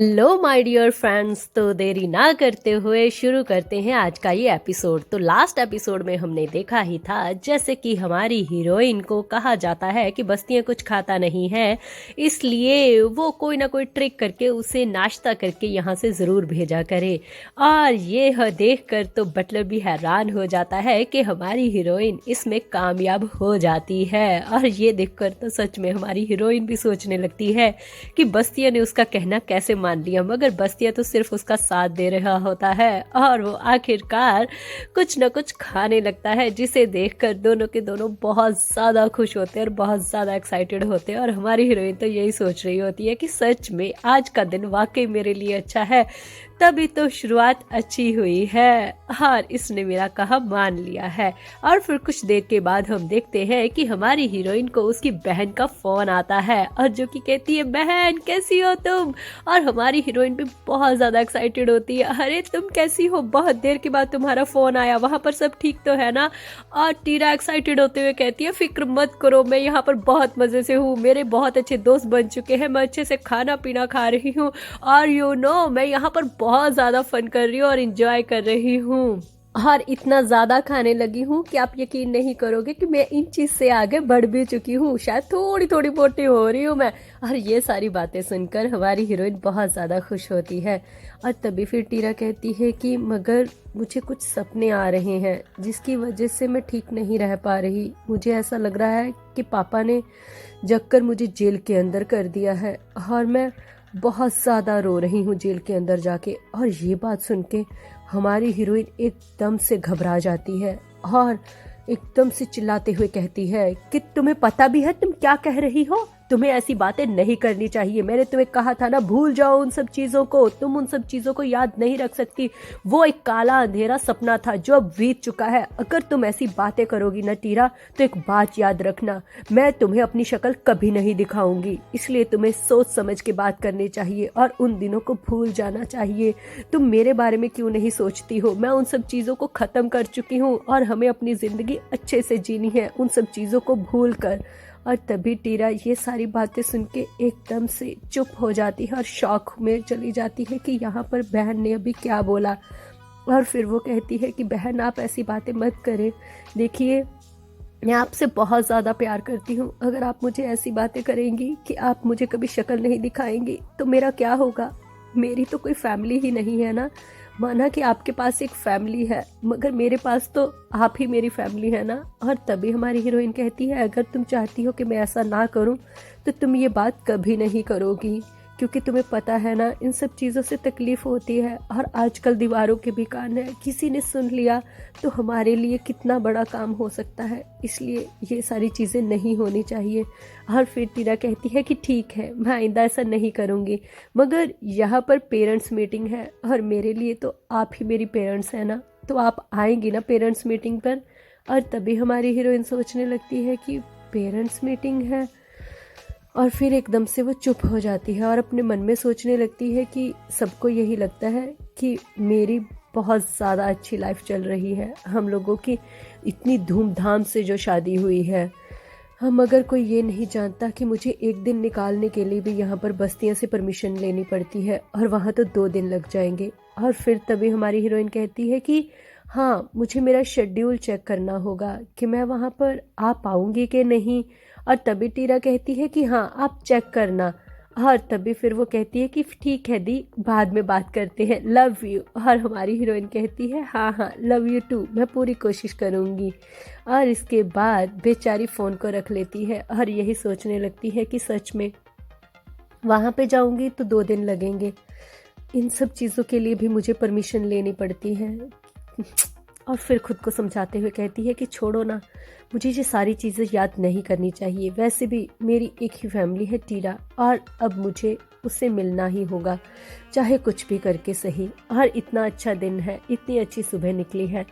Hello my dear friends. तो देरी ना करते हुए शुरू करते हैं आज का ये एपिसोड। तो लास्ट एपिसोड में हमने देखा ही था जैसे कि हमारी हीरोइन को कहा जाता है कि बस्तियां कुछ खाता नहीं है, इसलिए वो कोई ना कोई ट्रिक करके उसे नाश्ता करके यहाँ से ज़रूर भेजा करे। और ये देख कर तो बटलर भी हैरान हो जाता है कि हमारी हीरोइन इसमें कामयाब हो जाती है। और ये देखकर तो सच में हमारी हीरोइन भी सोचने लगती है कि बस्तिया ने उसका कहना कैसे मान लिया, मगर बस्तिया तो सिर्फ उसका साथ दे रहा होता है और वो आखिरकार कुछ न कुछ खाने लगता है, जिसे देखकर दोनों के दोनों बहुत ज़्यादा खुश होते हैं और बहुत ज़्यादा एक्साइटेड होते हैं। और हमारी हीरोइन तो यही सोच रही होती है कि सच में आज का दिन वाकई मेरे लिए अच्छा है, तभी तो शुरुआत अच्छी हुई है और इसने मेरा कहा मान लिया है। और फिर कुछ देर के बाद हम देखते हैं कि हमारी हीरोइन को उसकी बहन का फोन आता है और जो कि कहती है, बहन कैसी हो तुम। और हमारी हीरोइन भी बहुत ज़्यादा एक्साइटेड होती है, अरे तुम कैसी हो, बहुत देर के बाद तुम्हारा फ़ोन आया, वहाँ पर सब ठीक तो है ना। और टीरा एक्साइटेड होते हुए कहती है, फिक्र मत करो, मैं यहाँ पर बहुत मज़े से हूँ, मेरे बहुत अच्छे दोस्त बन चुके हैं, मैं अच्छे से खाना पीना खा रही हूँ और मैं यहाँ पर बहुत ज़्यादा फन कर रही हूँ और इंजॉय कर रही हूँ। और इतना ज़्यादा खाने लगी हूँ कि आप यकीन नहीं करोगे कि मैं इन चीज़ से आगे बढ़ भी चुकी हूँ, शायद थोड़ी थोड़ी मोटी हो रही हूँ मैं। और ये सारी बातें सुनकर हमारी हीरोइन बहुत ज़्यादा खुश होती है। और तभी फिर टीरा कहती है कि मगर मुझे कुछ सपने आ रहे हैं जिसकी वजह से मैं ठीक नहीं रह पा रही। मुझे ऐसा लग रहा है कि पापा ने जगकर मुझे जेल के अंदर कर दिया है और मैं बहुत ज़्यादा रो रही हूँ जेल के अंदर जाके। और ये बात सुन के हमारी हीरोइन एकदम से घबरा जाती है और एकदम से चिल्लाते हुए कहती है कि तुम्हें पता भी है तुम क्या कह रही हो, तुम्हें ऐसी बातें नहीं करनी चाहिए। मैंने तुम्हें कहा था ना, भूल जाओ उन सब चीज़ों को, तुम उन सब चीज़ों को याद नहीं रख सकती। वो एक काला अंधेरा सपना था जो अब बीत चुका है। अगर तुम ऐसी बातें करोगी ना टीरा, तो एक बात याद रखना, मैं तुम्हें अपनी शक्ल कभी नहीं दिखाऊंगी, इसलिए तुम्हें सोच समझ के बात करनी चाहिए और उन दिनों को भूल जाना चाहिए। तुम मेरे बारे में क्यों नहीं सोचती हो, मैं उन सब चीज़ों को ख़त्म कर चुकी हूँ और हमें अपनी ज़िंदगी अच्छे से जीनी है उन सब चीज़ों को भूल कर। और तभी टीरा ये सारी बातें सुन के एकदम से चुप हो जाती है और शॉक में चली जाती है कि यहाँ पर बहन ने अभी क्या बोला। और फिर वो कहती है कि बहन आप ऐसी बातें मत करें, देखिए मैं आपसे बहुत ज़्यादा प्यार करती हूँ, अगर आप मुझे ऐसी बातें करेंगी कि आप मुझे कभी शक्ल नहीं दिखाएंगी तो मेरा क्या होगा। मेरी तो कोई फैमिली ही नहीं है ना। माना कि आपके पास एक फैमिली है, मगर मेरे पास तो आप ही मेरी फैमिली है ना। और तभी हमारी हीरोइन कहती है, अगर तुम चाहती हो कि मैं ऐसा ना करूं तो तुम ये बात कभी नहीं करोगी, क्योंकि तुम्हें पता है ना इन सब चीज़ों से तकलीफ़ होती है और आजकल दीवारों के भी कान है, किसी ने सुन लिया तो हमारे लिए कितना बड़ा काम हो सकता है, इसलिए ये सारी चीज़ें नहीं होनी चाहिए। और फिर टीरा कहती है कि ठीक है, मैं आइंदा ऐसा नहीं करूँगी, मगर यहाँ पर पेरेंट्स मीटिंग है और मेरे लिए तो आप ही मेरी पेरेंट्स हैं ना, तो आप आएंगी ना पेरेंट्स मीटिंग पर। और तभी हमारी हीरोइन सोचने लगती है कि पेरेंट्स मीटिंग है, और फिर एकदम से वो चुप हो जाती है और अपने मन में सोचने लगती है कि सबको यही लगता है कि मेरी बहुत ज़्यादा अच्छी लाइफ चल रही है, हम लोगों की इतनी धूमधाम से जो शादी हुई है, हम मगर कोई ये नहीं जानता कि मुझे एक दिन निकालने के लिए भी यहाँ पर बस्तियों से परमिशन लेनी पड़ती है और वहाँ तो 2 दिन लग जाएंगे। और फिर तभी हमारी हीरोइन कहती है कि हाँ, मुझे मेरा शेड्यूल चेक करना होगा कि मैं वहाँ पर आ पाऊँगी कि नहीं। और तभी टीरा कहती है कि हाँ आप चेक करना। और तभी फिर वो कहती है कि ठीक है दी, बाद में बात करते हैं, लव यू। और हमारी हीरोइन कहती है हाँ हाँ लव यू टू, मैं पूरी कोशिश करूँगी। और इसके बाद बेचारी फ़ोन को रख लेती है और यही सोचने लगती है कि सच में वहाँ पे जाऊँगी तो 2 दिन लगेंगे, इन सब चीज़ों के लिए भी मुझे परमिशन लेनी पड़ती है। और फिर खुद को समझाते हुए कहती है कि छोड़ो ना, मुझे ये सारी चीज़ें याद नहीं करनी चाहिए, वैसे भी मेरी एक ही फैमिली है टीरा, और अब मुझे उससे मिलना ही होगा चाहे कुछ भी करके सही। और इतना अच्छा दिन है, इतनी अच्छी सुबह निकली है,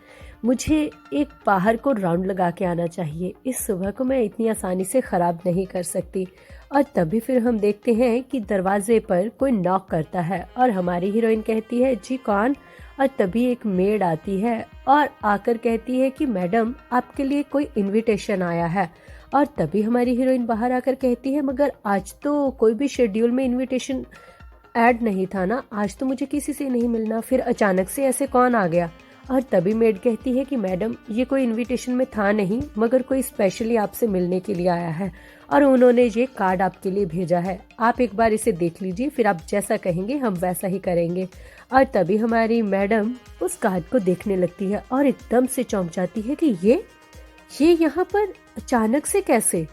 मुझे एक बाहर को राउंड लगा के आना चाहिए, इस सुबह को मैं इतनी आसानी से ख़राब नहीं कर सकती। और तभी फिर हम देखते हैं कि दरवाजे पर कोई नॉक करता है और हमारी हीरोइन कहती है जी कौन। और तभी एक मेड आती है और आकर कहती है कि मैडम आपके लिए कोई इनविटेशन आया है। और तभी हमारी हीरोइन बाहर आकर कहती है, मगर आज तो कोई भी शेड्यूल में इनविटेशन ऐड नहीं था ना, आज तो मुझे किसी से नहीं मिलना, फिर अचानक से ऐसे कौन आ गया। और तभी मेड कहती है कि मैडम ये कोई इनविटेशन में था नहीं, मगर कोई स्पेशली आपसे मिलने के लिए आया है और उन्होंने ये कार्ड आपके लिए भेजा है, आप एक बार इसे देख लीजिए, फिर आप जैसा कहेंगे हम वैसा ही करेंगे। और तभी हमारी मैडम उस कार्ड को देखने लगती है और एकदम से चौंक जाती है कि ये यहाँ पर अचानक से कैसे।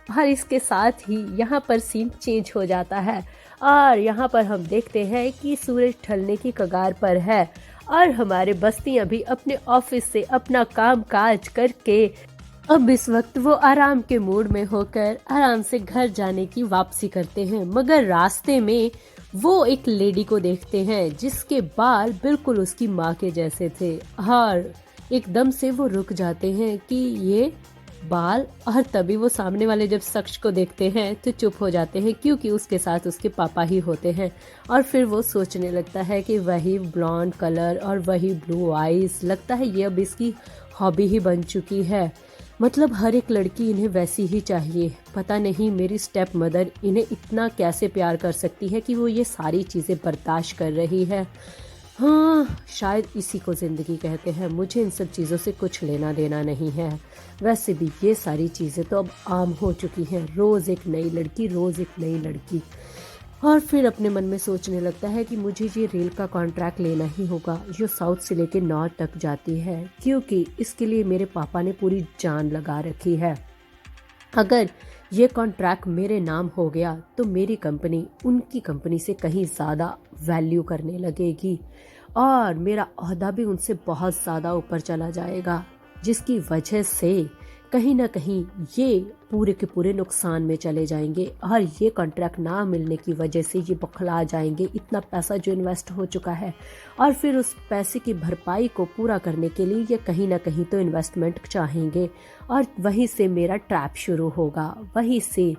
और इसके साथ ही यहाँ पर सीन चेंज हो जाता है और यहाँ पर हम देखते हैं कि सूरज ढलने की कगार पर है और हमारे बस्तियां भी अपने ऑफिस से अपना काम काज करके अब इस वक्त वो आराम के मूड में होकर आराम से घर जाने की वापसी करते हैं। मगर रास्ते में वो एक लेडी को देखते हैं जिसके बाल बिल्कुल उसकी माँ के जैसे थे और एकदम से वो रुक जाते हैं कि ये बाल। और तभी वो सामने वाले जब शख्स को देखते हैं तो चुप हो जाते हैं क्योंकि उसके साथ उसके पापा ही होते हैं। और फिर वो सोचने लगता है कि वही ब्लॉन्ड कलर और वही ब्लू आईज, लगता है ये अब इसकी हॉबी ही बन चुकी है। मतलब हर एक लड़की इन्हें वैसी ही चाहिए। पता नहीं मेरी स्टेप मदर इन्हें इतना कैसे प्यार कर सकती है कि वो ये सारी चीज़ें बर्दाश्त कर रही है। हाँ, शायद इसी को ज़िंदगी कहते हैं। मुझे इन सब चीज़ों से कुछ लेना देना नहीं है। वैसे भी ये सारी चीज़ें तो अब आम हो चुकी हैं, रोज़ एक नई लड़की, रोज़ एक नई लड़की। और फिर अपने मन में सोचने लगता है कि मुझे ये रेल का कॉन्ट्रैक्ट लेना ही होगा जो साउथ से लेकर नॉर्थ तक जाती है, क्योंकि इसके लिए मेरे पापा ने पूरी जान लगा रखी है। अगर ये कॉन्ट्रैक्ट मेरे नाम हो गया तो मेरी कंपनी उनकी कंपनी से कहीं ज़्यादा वैल्यू करने लगेगी और मेरा ओहदा भी उनसे बहुत ज़्यादा ऊपर चला जाएगा, जिसकी वजह से कहीं ना कहीं ये पूरे के पूरे नुकसान में चले जाएंगे और ये कॉन्ट्रैक्ट ना मिलने की वजह से ये बौखला जाएंगे। इतना पैसा जो इन्वेस्ट हो चुका है और फिर उस पैसे की भरपाई को पूरा करने के लिए ये कहीं ना कहीं तो इन्वेस्टमेंट चाहेंगे और वहीं से मेरा ट्रैप शुरू होगा। वहीं से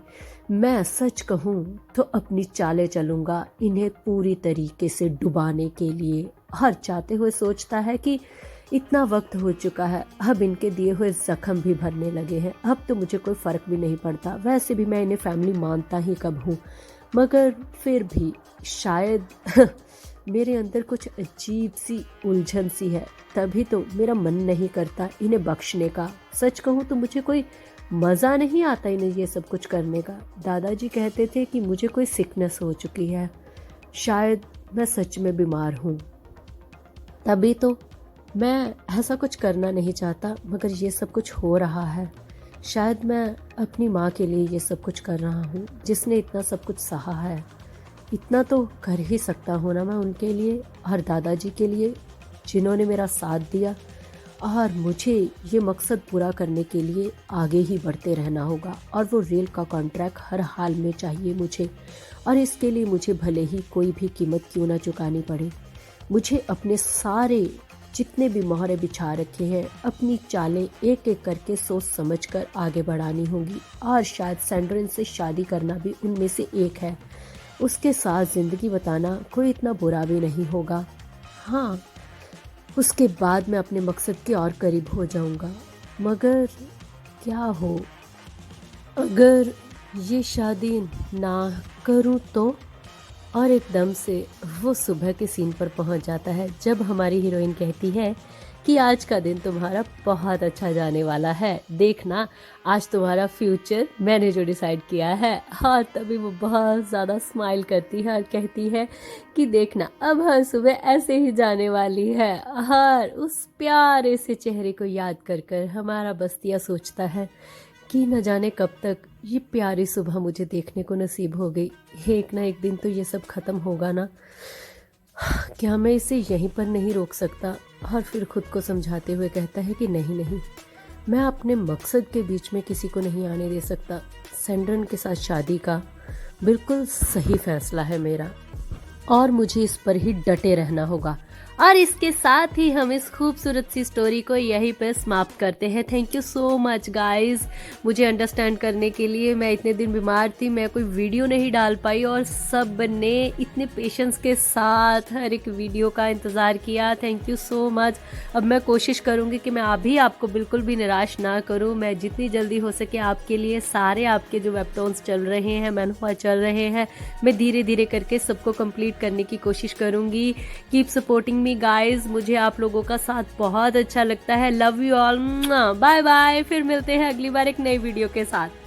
मैं सच कहूँ तो अपनी चालें चलूँगा इन्हें पूरी तरीके से डुबाने के लिए। हर चाहते हुए सोचता है कि इतना वक्त हो चुका है, अब इनके दिए हुए जख्म भी भरने लगे हैं, अब तो मुझे कोई फ़र्क भी नहीं पड़ता। वैसे भी मैं इन्हें फैमिली मानता ही कब हूँ, मगर फिर भी शायद मेरे अंदर कुछ अजीब सी उलझन सी है, तभी तो मेरा मन नहीं करता इन्हें बख्शने का। सच कहूँ तो मुझे कोई मज़ा नहीं आता इन्हें ये सब कुछ करने का। दादाजी कहते थे कि मुझे कोई सिकनेस हो चुकी है, शायद मैं सच में बीमार हूँ, तभी तो मैं ऐसा कुछ करना नहीं चाहता, मगर ये सब कुछ हो रहा है। शायद मैं अपनी माँ के लिए ये सब कुछ कर रहा हूँ, जिसने इतना सब कुछ सहा है। इतना तो कर ही सकता हूँ ना मैं उनके लिए और दादाजी के लिए, जिन्होंने मेरा साथ दिया। और मुझे ये मकसद पूरा करने के लिए आगे ही बढ़ते रहना होगा और वो रेल का कॉन्ट्रैक्ट हर हाल में चाहिए मुझे। और इसके लिए मुझे भले ही कोई भी कीमत क्यों ना चुकानी पड़े, मुझे अपने सारे जितने भी मोहरे बिछा रखे हैं, अपनी चालें एक एक करके सोच समझकर आगे बढ़ानी होगी। और शायद सैंड्रिन से शादी करना भी उनमें से एक है। उसके साथ ज़िंदगी बताना कोई इतना बुरा भी नहीं होगा। हाँ, उसके बाद मैं अपने मकसद के और करीब हो जाऊंगा। मगर क्या हो अगर ये शादी ना करूं तो? और एकदम से वो सुबह के सीन पर पहुंच जाता है जब हमारी हीरोइन कहती है कि आज का दिन तुम्हारा बहुत अच्छा जाने वाला है, देखना आज तुम्हारा फ्यूचर मैंने जो डिसाइड किया है। और तभी वो बहुत ज़्यादा स्माइल करती है और कहती है कि देखना अब हर सुबह ऐसे ही जाने वाली है। और उस प्यारे से चेहरे को याद कर कर हमारा बस्तिया सोचता है कि न जाने कब तक ये प्यारी सुबह मुझे देखने को नसीब हो गई। एक ना एक दिन तो ये सब ख़त्म होगा ना, क्या मैं इसे यहीं पर नहीं रोक सकता? और फिर खुद को समझाते हुए कहता है कि नहीं नहीं, मैं अपने मकसद के बीच में किसी को नहीं आने दे सकता। सैंड्रिन के साथ शादी का बिल्कुल सही फैसला है मेरा और मुझे इस पर ही डटे रहना होगा। और इसके साथ ही हम इस खूबसूरत सी स्टोरी को यहीं पे समाप्त करते हैं। Thank you so much guys मुझे अंडरस्टैंड करने के लिए। मैं इतने दिन बीमार थी, मैं कोई वीडियो नहीं डाल पाई और सब ने इतने पेशेंस के साथ हर एक वीडियो का इंतज़ार किया। Thank you so much. अब मैं कोशिश करूँगी कि मैं अभी आपको बिल्कुल भी निराश ना करूँ। मैं जितनी जल्दी हो सके आपके लिए सारे आपके जो वेबटोन्स चल रहे हैं, मैनुआ चल रहे हैं, मैं धीरे धीरे करके सबको कंप्लीट करने की कोशिश करूँगी। कीप सपोर्टिंग मी गाइज, मुझे आप लोगों का साथ बहुत अच्छा लगता है। Love you all, bye bye. फिर मिलते हैं अगली बार एक नई वीडियो के साथ।